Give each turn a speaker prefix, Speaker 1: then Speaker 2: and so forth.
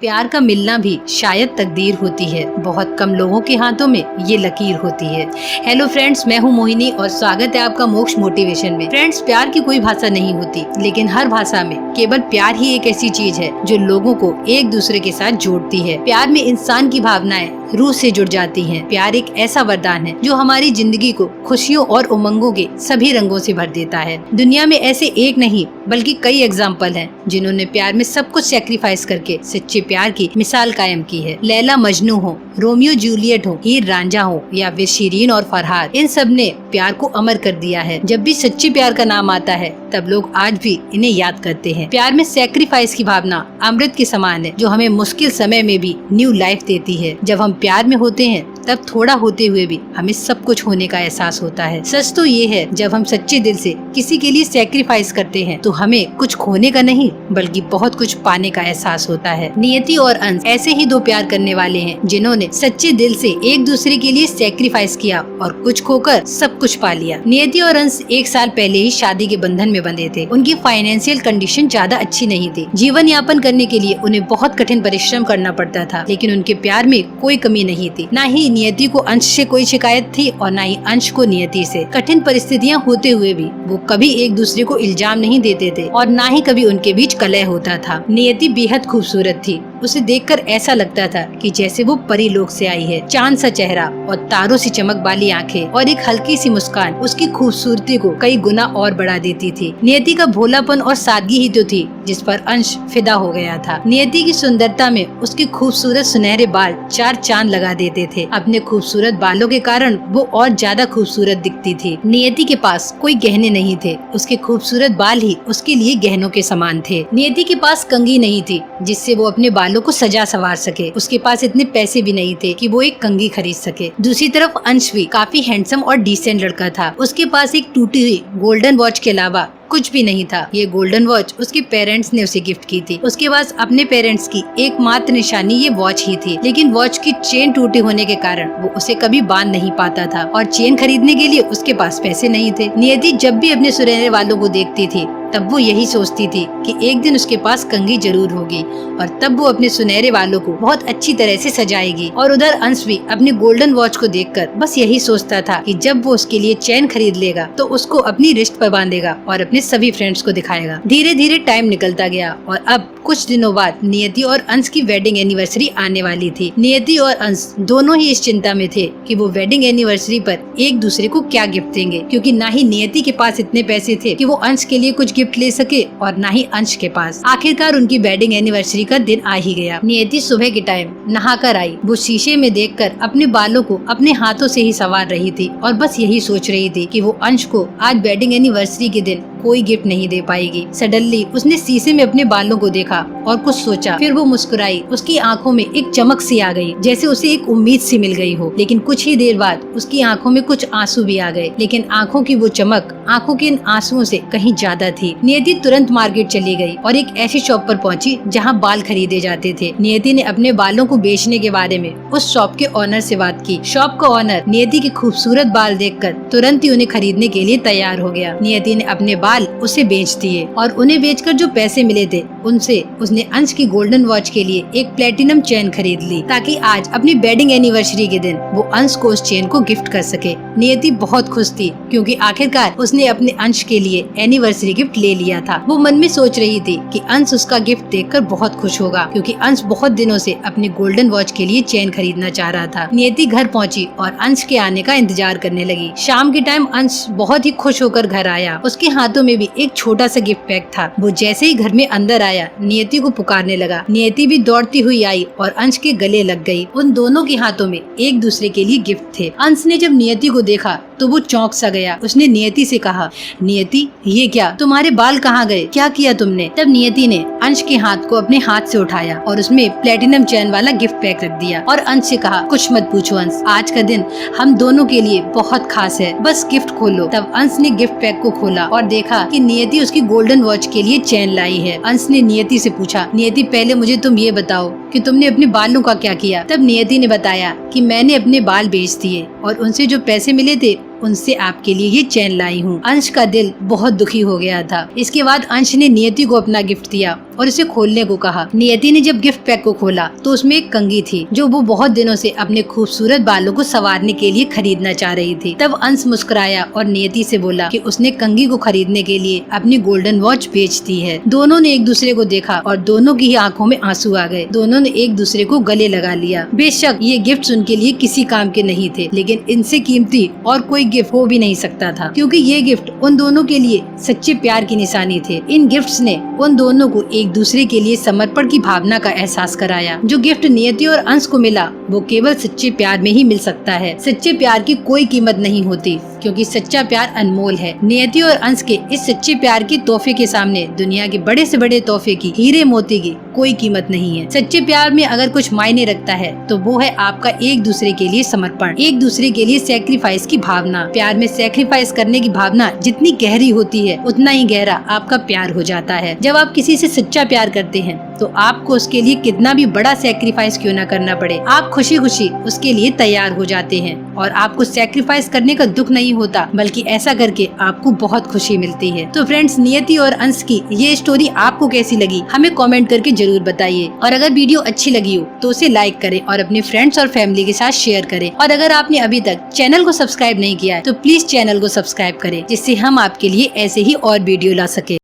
Speaker 1: प्यार का मिलना भी शायद तकदीर होती है, बहुत कम लोगों के हाथों में ये लकीर होती है। हेलो फ्रेंड्स, मैं हूँ मोहिनी और स्वागत है आपका मोक्ष मोटिवेशन में। फ्रेंड्स, प्यार की कोई भाषा नहीं होती, लेकिन हर भाषा में केवल प्यार ही एक ऐसी चीज है जो लोगों को एक दूसरे के साथ जोड़ती है। प्यार में इंसान की भावनाएं रूह से जुड़ जाती हैं। प्यार एक ऐसा वरदान है जो हमारी जिंदगी को खुशियों और उमंगों के सभी रंगों से भर देता है। दुनिया में ऐसे एक नहीं बल्कि कई एग्जाम्पल हैं जिन्होंने प्यार में सब कुछ सेक्रीफाइस करके सच्चे प्यार की मिसाल कायम की है। लैला मजनू हो, रोमियो जूलियट हो, हीर रांझा हो या फिर शिरीन और फरहाद, इन सब ने प्यार को अमर कर दिया है। जब भी सच्चे प्यार का नाम आता है तब लोग आज भी इन्हें याद करते हैं। प्यार में सेक्रीफाइस की भावना अमृत के समान है जो हमें मुश्किल समय में भी न्यू लाइफ देती है। जब हम प्यार में होते हैं तब थोड़ा होते हुए भी हमें सब कुछ होने का एहसास होता है। सच तो ये है, जब हम सच्चे दिल से किसी के लिए सेक्रीफाइस करते हैं तो हमें कुछ खोने का नहीं बल्कि बहुत कुछ पाने का एहसास होता है। नियति और अंश ऐसे ही दो प्यार करने वाले हैं जिन्होंने सच्चे दिल से एक दूसरे के लिए सेक्रीफाइस किया और कुछ खोकर सब कुछ पा लिया। नियति और अंश 1 साल पहले ही शादी के बंधन में बंधे थे। उनकी फाइनेंशियल कंडीशन ज्यादा अच्छी नहीं थी। जीवन यापन करने के लिए उन्हें बहुत कठिन परिश्रम करना पड़ता था, लेकिन उनके प्यार में कोई कमी नहीं थी। न ही नियति को अंश से कोई शिकायत थी और न ही अंश को नियति से। कठिन परिस्थितियां होते हुए भी वो कभी एक दूसरे को इल्जाम नहीं देते थे और न ही कभी उनके बीच कलह होता था। नियति बेहद खूबसूरत थी। उसे देखकर ऐसा लगता था कि जैसे वो परी लोक से आई है। चांद सा चेहरा और तारों सी चमक वाली आंखें और एक हल्की सी मुस्कान उसकी खूबसूरती को कई गुना और बढ़ा देती थी। नियति का भोलापन और सादगी ही तो थी जिस पर अंश फिदा हो गया था। नियति की सुंदरता में उसके खूबसूरत सुनहरे बाल 4 चांद लगा देते थे। अपने खूबसूरत बालों के कारण वो और ज्यादा खूबसूरत दिखती थी। नियति के पास कोई गहने नहीं थे, उसके खूबसूरत बाल ही उसके लिए गहनों के समान थे। नियति के पास कंघी नहीं थी जिससे वो अपने बालों को सजा संवार सके। उसके पास इतने पैसे भी नहीं थे कि वो एक कंघी खरीद सके। दूसरी तरफ अंश भी काफी हैंडसम और डिसेंट लड़का था। उसके पास एक टूटी हुई गोल्डन वॉच के अलावा कुछ भी नहीं था। ये गोल्डन वॉच उसके पेरेंट्स ने उसे गिफ्ट की थी। उसके पास अपने पेरेंट्स की एकमात्र निशानी ये वॉच ही थी, लेकिन वॉच की चेन टूटी होने के कारण वो उसे कभी बांध नहीं पाता था और चेन खरीदने के लिए उसके पास पैसे नहीं थे। नियति जब भी अपने सुनहरे वालों को देखती थी तब वो यही सोचती थी कि एक दिन उसके पास कंघी जरूर होगी और तब वो अपने सुनहरे वालों को बहुत अच्छी तरह से सजाएगी। और उधर अंश भी अपने गोल्डन वॉच को देखकर बस यही सोचता था कि जब वो उसके लिए चेन खरीद लेगा तो उसको अपनी रिस्ट पर बांधेगा और अपने सभी फ्रेंड्स को दिखाएगा। धीरे धीरे टाइम निकलता गया और अब कुछ दिनों बाद नियति और अंश की वेडिंग एनिवर्सरी आने वाली थी। नियति और अंश दोनों ही इस चिंता में थे कि वो वेडिंग एनिवर्सरी पर एक दूसरे को क्या गिफ्ट देंगे, क्योंकि ना ही नियति के पास इतने पैसे थे कि वो अंश के लिए कुछ गिफ्ट ले सके और ना ही अंश के पास। आखिरकार उनकी वेडिंग एनिवर्सरी का दिन आ ही गया। नियति सुबह के टाइम नहाकर आई। वो शीशे में देखकर अपने बालों को अपने हाथों से ही संवार रही थी और बस यही सोच रही थी कि वो अंश को आज वेडिंग एनिवर्सरी के दिन कोई गिफ्ट नहीं दे पाएगी। सडनली उसने शीशे में अपने बालों को देखा और कुछ सोचा, फिर वो मुस्कुराई। उसकी आंखों में एक चमक सी आ गई, जैसे उसे एक उम्मीद सी मिल गई हो। लेकिन कुछ ही देर बाद उसकी आंखों में कुछ आंसू भी आ गए, लेकिन आंखों की वो चमक आंखों के इन आंसुओं से कहीं ज्यादा थी। नियति तुरंत मार्केट चली गई और एक ऐसी शॉप पर पहुंची जहां बाल खरीदे जाते थे। नियति ने अपने बालों को बेचने के बारे में उस शॉप के ओनर से बात की। शॉप का ओनर नियति के खूबसूरत बाल देखकर तुरंत ही उन्हें खरीदने के लिए तैयार हो गया। नियति ने अपने बाल उसे बेच दिए और उन्हें बेचकर जो पैसे मिले थे उनसे उसने अंश की गोल्डन वॉच के लिए एक प्लेटिनम चेन खरीद ली, ताकि आज अपनी वेडिंग एनिवर्सरी के दिन वो अंश को उस चेन को गिफ्ट कर सके। नियति बहुत खुश थी क्योंकि आखिरकार उसने अपने अंश के लिए एनिवर्सरी गिफ्ट ले लिया था। वो मन में सोच रही थी कि अंश उसका गिफ्ट देखकर बहुत खुश होगा, क्योंकि अंश बहुत दिनों से अपनी गोल्डन वॉच के लिए चेन खरीदना चाह रहा था। नियति घर पहुंची और अंश के आने का इंतजार करने लगी। शाम के टाइम अंश बहुत ही खुश होकर घर आया। उसके हाथों में भी एक छोटा सा गिफ्ट पैक था। वो जैसे ही घर में अंदर आया नियति को पुकारने लगा। नियति भी दौड़ती हुई आई और अंश के गले लग गई। उन दोनों के हाथों में एक दूसरे के लिए गिफ्ट थे। अंश ने जब नियति को देखा तो वो चौंक सा गया। उसने नियति से कहा, नियति ये क्या, तुम्हारे बाल कहाँ गए, क्या किया तुमने? तब नियति ने अंश के हाथ को अपने हाथ से उठाया और उसमें प्लेटिनम चेन वाला गिफ्ट पैक रख दिया और अंश से कहा, कुछ मत पूछो अंश, आज का दिन हम दोनों के लिए बहुत खास है, बस गिफ्ट खोलो। तब अंश ने गिफ्ट पैक को खोला और देखा कि नियति उसकी गोल्डन वॉच के लिए चेन लाई है। अंश ने नियति से पूछा, नियति पहले मुझे तुम ये बताओ कि तुमने अपने बालों का क्या किया? तब नियति ने बताया कि मैंने अपने बाल बेच दिए और उनसे जो पैसे मिले थे उनसे आपके लिए ये चेन लाई हूँ। अंश का दिल बहुत दुखी हो गया था। इसके बाद अंश ने नियति को अपना गिफ्ट दिया और उसे खोलने को कहा। नियति ने जब गिफ्ट पैक को खोला तो उसमें एक कंघी थी जो वो बहुत दिनों से अपने खूबसूरत बालों को संवारने के लिए खरीदना चाह रही थी। तब अंश मुस्कुराया और नियति से बोला कि उसने कंघी को खरीदने के लिए अपनी गोल्डन वॉच बेच दी है। दोनों ने एक दूसरे को देखा और दोनों की आंखों में आंसू आ गए। दोनों ने एक दूसरे को गले लगा लिया। बेशक ये गिफ्ट उनके लिए किसी काम के नहीं थे, लेकिन इनसे कीमती और कोई गिफ्ट हो भी नहीं सकता था, क्योंकि ये गिफ्ट उन दोनों के लिए सच्चे प्यार की निशानी थे। इन गिफ्ट्स ने उन दोनों को एक दूसरे के लिए समर्पण की भावना का एहसास कराया। जो गिफ्ट नियति और अंश को मिला वो केवल सच्चे प्यार में ही मिल सकता है। सच्चे प्यार की कोई कीमत नहीं होती, क्योंकि सच्चा प्यार अनमोल है। नियति और अंश के इस सच्चे प्यार के तोहफे के सामने दुनिया के बड़े से बड़े तोहफे की, हीरे मोती की कोई कीमत नहीं है। सच्चे प्यार में अगर कुछ मायने रखता है तो वो है आपका एक दूसरे के लिए समर्पण, एक दूसरे के लिए सैक्रिफाइस की भावना। प्यार में सैक्रिफाइस करने की भावना जितनी गहरी होती है उतना ही गहरा आपका प्यार हो जाता है। जब आप किसी से सच्चा प्यार करते हैं तो आपको उसके लिए कितना भी बड़ा सैक्रिफाइस क्यों न करना पड़े, आप खुशी खुशी उसके लिए तैयार हो जाते हैं और आपको सैक्रिफाइस करने का दुख नहीं होता, बल्कि ऐसा करके आपको बहुत खुशी मिलती है। तो फ्रेंड्स, नियति और अंश की ये स्टोरी आपको कैसी लगी हमें कमेंट करके जरूर बताइए। और अगर वीडियो अच्छी लगी हो तो उसे लाइक करें और अपने फ्रेंड्स और फैमिली के साथ शेयर करें। और अगर आपने अभी तक चैनल को सब्सक्राइब नहीं किया है तो प्लीज चैनल को सब्सक्राइब करें, जिससे हम आपके लिए ऐसे ही और वीडियो ला सके।